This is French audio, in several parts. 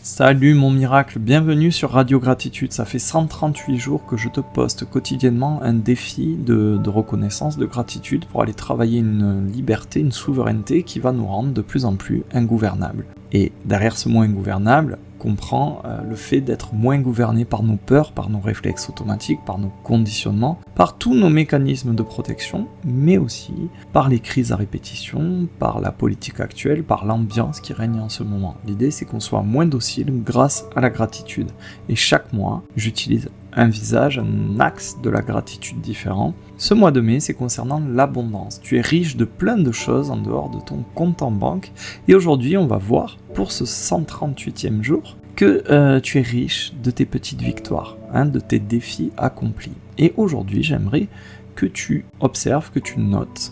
Salut mon miracle, bienvenue sur Radio Gratitude. Ça fait 138 jours que je te poste quotidiennement un défi de reconnaissance, de gratitude pour aller travailler une liberté, une souveraineté qui va nous rendre de plus en plus ingouvernables. Et derrière ce mot ingouvernable, comprend le fait d'être moins gouverné par nos peurs, par nos réflexes automatiques, par nos conditionnements, par tous nos mécanismes de protection, mais aussi par les crises à répétition, par la politique actuelle, par l'ambiance qui règne en ce moment. L'idée, c'est qu'on soit moins docile grâce à la gratitude. Et chaque mois, j'utilise un visage, un axe de la gratitude différent. Ce mois de mai, c'est concernant l'abondance. Tu es riche de plein de choses en dehors de ton compte en banque. Et aujourd'hui, on va voir, pour ce 138e jour, que tu es riche de tes petites victoires, de tes défis accomplis. Et aujourd'hui, j'aimerais que tu observes, que tu notes,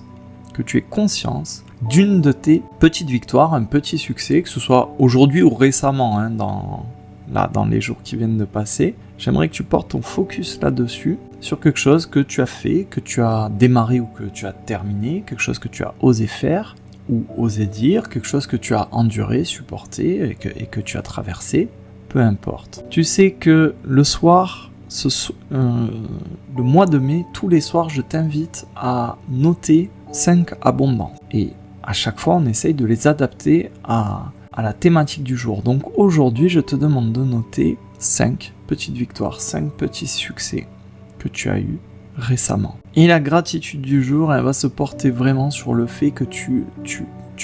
que tu aies conscience d'une de tes petites victoires, un petit succès, que ce soit aujourd'hui ou récemment, dans les jours qui viennent de passer. J'aimerais que tu portes ton focus là-dessus, sur quelque chose que tu as fait, que tu as démarré ou que tu as terminé, quelque chose que tu as osé faire ou osé dire, quelque chose que tu as enduré, supporté et que tu as traversé, peu importe. Tu sais que le soir, le mois de mai, tous les soirs, je t'invite à noter 5 abondances. Et à chaque fois, on essaye de les adapter à la thématique du jour. Donc aujourd'hui, je te demande de noter 5 petites victoires, 5 petits succès que tu as eus récemment. Et la gratitude du jour, elle va se porter vraiment sur le fait que tu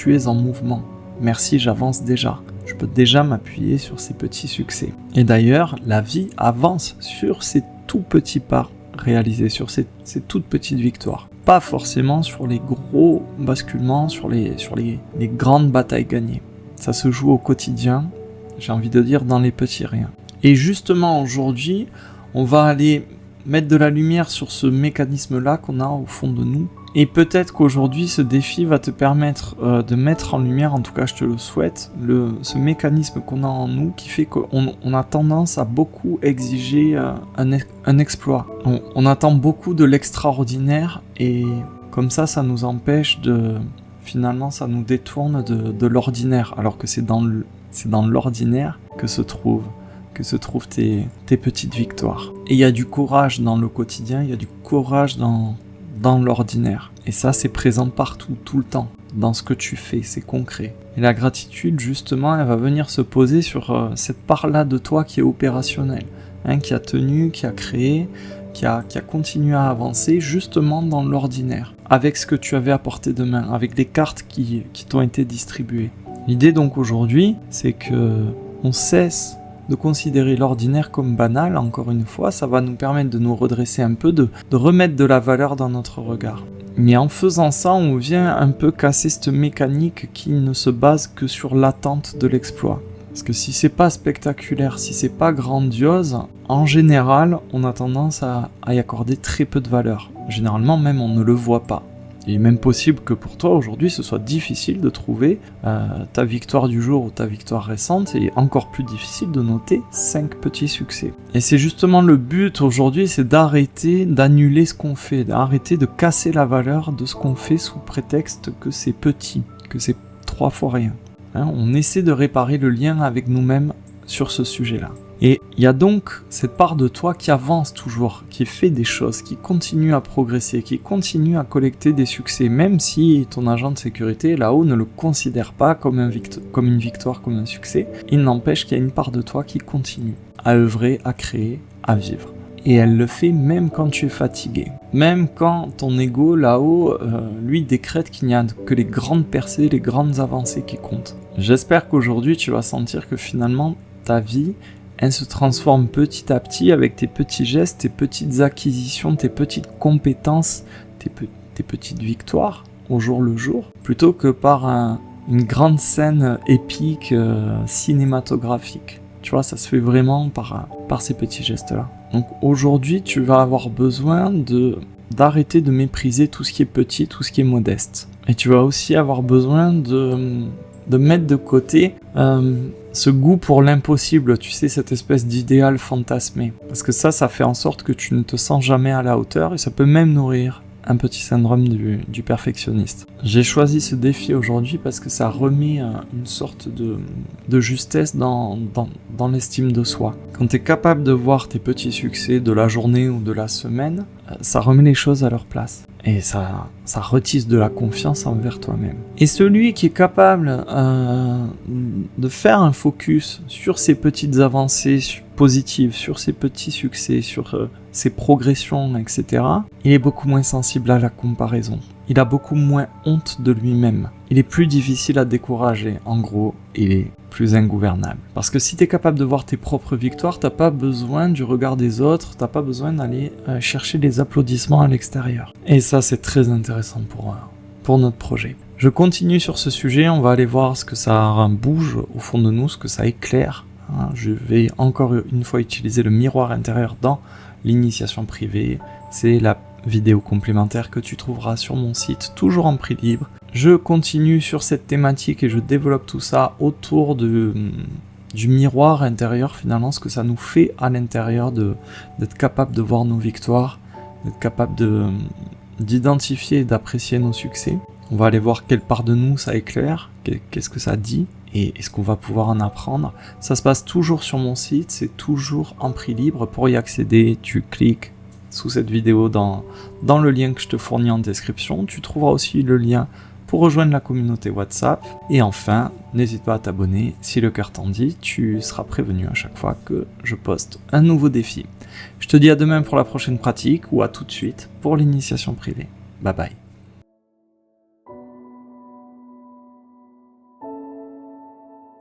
es en mouvement. Merci, j'avance déjà. Je peux déjà m'appuyer sur ces petits succès. Et d'ailleurs, la vie avance sur ces tout petits pas réalisés, sur ces toutes petites victoires. Pas forcément sur les gros basculements, sur les grandes batailles gagnées. Ça se joue au quotidien, j'ai envie de dire dans les petits riens. Et justement aujourd'hui, on va aller mettre de la lumière sur ce mécanisme-là qu'on a au fond de nous. Et peut-être qu'aujourd'hui, ce défi va te permettre de mettre en lumière, en tout cas je te le souhaite, ce mécanisme qu'on a en nous qui fait qu'on a tendance à beaucoup exiger un exploit. On attend beaucoup de l'extraordinaire et comme ça nous empêche finalement ça nous détourne de l'ordinaire, alors que c'est dans l'ordinaire que se trouvent tes petites victoires. Et il y a du courage dans le quotidien, il y a du courage dans l'ordinaire. Et ça, c'est présent partout, tout le temps. Dans ce que tu fais, c'est concret. Et la gratitude, justement, elle va venir se poser sur cette part-là de toi qui est opérationnelle, qui a tenu, qui a créé, qui a continué à avancer, justement dans l'ordinaire, avec ce que tu avais à portée de main, avec des cartes qui t'ont été distribuées. L'idée donc aujourd'hui, c'est que on cesse de considérer l'ordinaire comme banal. Encore une fois, ça va nous permettre de nous redresser un peu, de remettre de la valeur dans notre regard. Mais en faisant ça, on vient un peu casser cette mécanique qui ne se base que sur l'attente de l'exploit. Parce que si c'est pas spectaculaire, si c'est pas grandiose, en général, on a tendance à y accorder très peu de valeur. Généralement, même on ne le voit pas. Il est même possible que pour toi aujourd'hui ce soit difficile de trouver ta victoire du jour ou ta victoire récente, et encore plus difficile de noter 5 petits succès. Et c'est justement le but aujourd'hui, c'est d'arrêter d'annuler ce qu'on fait, d'arrêter de casser la valeur de ce qu'on fait sous prétexte que c'est petit, que c'est 3 fois rien. On essaie de réparer le lien avec nous-mêmes sur ce sujet-là. Et il y a donc cette part de toi qui avance toujours, qui fait des choses, qui continue à progresser, qui continue à collecter des succès, même si ton agent de sécurité là-haut ne le considère pas comme une victoire, comme un succès. Il n'empêche qu'il y a une part de toi qui continue à œuvrer, à créer, à vivre. Et elle le fait même quand tu es fatigué. Même quand ton ego là-haut, lui, décrète qu'il n'y a que les grandes percées, les grandes avancées qui comptent. J'espère qu'aujourd'hui tu vas sentir que finalement ta vie, elle se transforme petit à petit avec tes petits gestes, tes petites acquisitions, tes petites compétences, tes petites victoires au jour le jour, plutôt que par une grande scène épique, cinématographique. Tu vois, ça se fait vraiment par ces petits gestes-là. Donc aujourd'hui, tu vas avoir besoin d'arrêter de mépriser tout ce qui est petit, tout ce qui est modeste. Et tu vas aussi avoir besoin de mettre de côté ce goût pour l'impossible, tu sais, cette espèce d'idéal fantasmé. Parce que ça fait en sorte que tu ne te sens jamais à la hauteur, et ça peut même nourrir un petit syndrome du perfectionniste. J'ai choisi ce défi aujourd'hui parce que ça remet une sorte de justesse dans l'estime de soi. Quand tu es capable de voir tes petits succès de la journée ou de la semaine, ça remet les choses à leur place. Et ça retisse de la confiance envers toi-même. Et celui qui est capable de faire un focus sur ses petites avancées positives, sur ses petits succès, sur ses progressions, etc., il est beaucoup moins sensible à la comparaison. Il a beaucoup moins honte de lui-même. Il est plus difficile à décourager. En gros, il est plus ingouvernable. Parce que si tu es capable de voir tes propres victoires, t'as pas besoin du regard des autres, t'as pas besoin d'aller chercher les applaudissements à l'extérieur. Et ça, c'est très intéressant pour notre projet. Je continue sur ce sujet, on va aller voir ce que ça bouge au fond de nous, ce que ça éclaire. Je vais encore une fois utiliser le miroir intérieur dans l'initiation privée. C'est la vidéo complémentaire que tu trouveras sur mon site, toujours en prix libre. Je continue sur cette thématique et je développe tout ça autour du miroir intérieur, finalement, ce que ça nous fait à l'intérieur d'être capable de voir nos victoires, d'être capable d'identifier et d'apprécier nos succès. On va aller voir quelle part de nous ça éclaire, qu'est-ce que ça dit, et est-ce qu'on va pouvoir en apprendre. Ça se passe toujours sur mon site, c'est toujours en prix libre. Pour y accéder, tu cliques sous cette vidéo dans le lien que je te fournis en description. Tu trouveras aussi le lien pour rejoindre la communauté WhatsApp. Et enfin, n'hésite pas à t'abonner. Si le cœur t'en dit, tu seras prévenu à chaque fois que je poste un nouveau défi. Je te dis à demain pour la prochaine pratique ou à tout de suite pour l'initiation privée. Bye bye.